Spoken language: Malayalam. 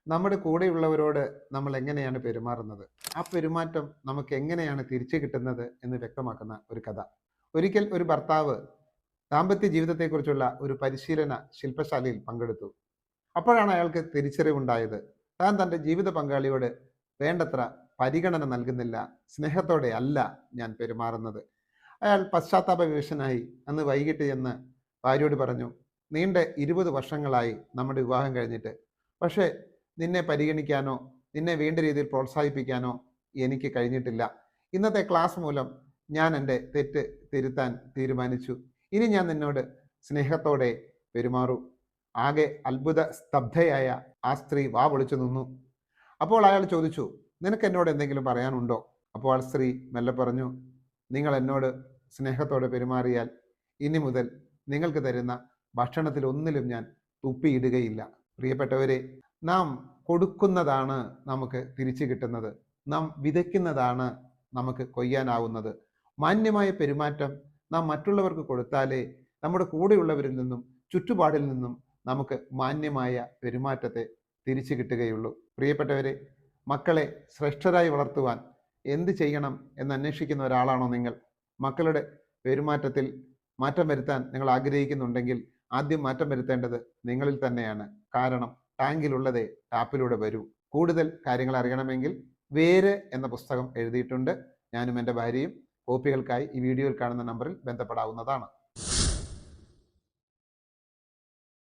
നമ്മുടെ കൂടെയുള്ളവരോട് നമ്മൾ എങ്ങനെയാണ് പെരുമാറുന്നത്? ആ പെരുമാറ്റം നമുക്ക് എങ്ങനെയാണ് തിരിച്ചു കിട്ടുന്നത് എന്ന് വ്യക്തമാക്കുന്ന ഒരു കഥ. ഒരിക്കൽ ഒരു ഭർത്താവ് ദാമ്പത്യ ജീവിതത്തെക്കുറിച്ചുള്ള ഒരു പരിശീലന ശില്പശാലയിൽ പങ്കെടുത്തു. അപ്പോഴാണ് അയാൾക്ക് തിരിച്ചറിവുണ്ടായത്. താൻ തൻ്റെ ജീവിത പങ്കാളിയോട് വേണ്ടത്ര പരിഗണന നൽകുന്നില്ല, സ്നേഹത്തോടെ അല്ല ഞാൻ പെരുമാറുന്നത്. അയാൾ പശ്ചാത്താപ വിവശനായി അന്ന് വൈകിട്ട് ചെന്ന് ഭാര്യയോട് പറഞ്ഞു, നീണ്ട 20 വർഷങ്ങളായി നമ്മുടെ വിവാഹം കഴിഞ്ഞിട്ട്. പക്ഷേ നിന്നെ പരിഗണിക്കാനോ നിന്നെ വേണ്ട രീതിയിൽ പ്രോത്സാഹിപ്പിക്കാനോ എനിക്ക് കഴിഞ്ഞിട്ടില്ല. ഇന്നത്തെ ക്ലാസ് മൂലം ഞാൻ എൻ്റെ തെറ്റ് തിരുത്താൻ തീരുമാനിച്ചു. ഇനി ഞാൻ നിന്നോട് സ്നേഹത്തോടെ പെരുമാറൂ. ആകെ അത്ഭുത സ്തബ്ധയായ ആ സ്ത്രീ വാ പൊളിച്ചു നിന്നു. അപ്പോൾ അയാൾ ചോദിച്ചു, നിനക്ക് എന്നോട് എന്തെങ്കിലും പറയാനുണ്ടോ? അപ്പോൾ ആ സ്ത്രീ മെല്ലെ പറഞ്ഞു, നിങ്ങൾ എന്നോട് സ്നേഹത്തോടെ പെരുമാറിയാൽ ഇനി മുതൽ നിങ്ങൾക്ക് തരുന്ന ഭക്ഷണത്തിൽ ഒന്നിലും ഞാൻ തുപ്പിയിടുകയില്ല. പ്രിയപ്പെട്ടവരെ, നാം കൊടുക്കുന്നതാണ് നമുക്ക് തിരിച്ചു കിട്ടുന്നത്. നാം വിതയ്ക്കുന്നതാണ് നമുക്ക് കൊയ്യാനാവുന്നത്. മാന്യമായ പെരുമാറ്റം നാം മറ്റുള്ളവർക്ക് കൊടുത്താലേ നമ്മുടെ കൂടെയുള്ളവരിൽ നിന്നും ചുറ്റുപാടിൽ നിന്നും നമുക്ക് മാന്യമായ പെരുമാറ്റത്തെ തിരിച്ചു കിട്ടുകയുള്ളൂ. പ്രിയപ്പെട്ടവരെ, മക്കളെ ശ്രേഷ്ഠരായി വളർത്തുവാൻ എന്ത് ചെയ്യണം എന്ന് അന്വേഷിക്കുന്ന ഒരാളാണോ നിങ്ങൾ? മക്കളുടെ പെരുമാറ്റത്തിൽ മാറ്റം വരുത്താൻ നിങ്ങൾ ആഗ്രഹിക്കുന്നുണ്ടെങ്കിൽ ആദ്യം മാറ്റം വരുത്തേണ്ടത് നിങ്ങളിൽ തന്നെയാണ്. കാരണം ടാങ്കിലുള്ളതേ ടാപ്പിലൂടെ വരൂ. കൂടുതൽ കാര്യങ്ങൾ അറിയണമെങ്കിൽ വേര് എന്ന പുസ്തകം എഴുതിയിട്ടുണ്ട്. ഞാനും എൻ്റെ ഭാര്യയും കോപ്പികൾക്കായി ഈ വീഡിയോയിൽ കാണുന്ന നമ്പറിൽ ബന്ധപ്പെടാവുന്നതാണ്.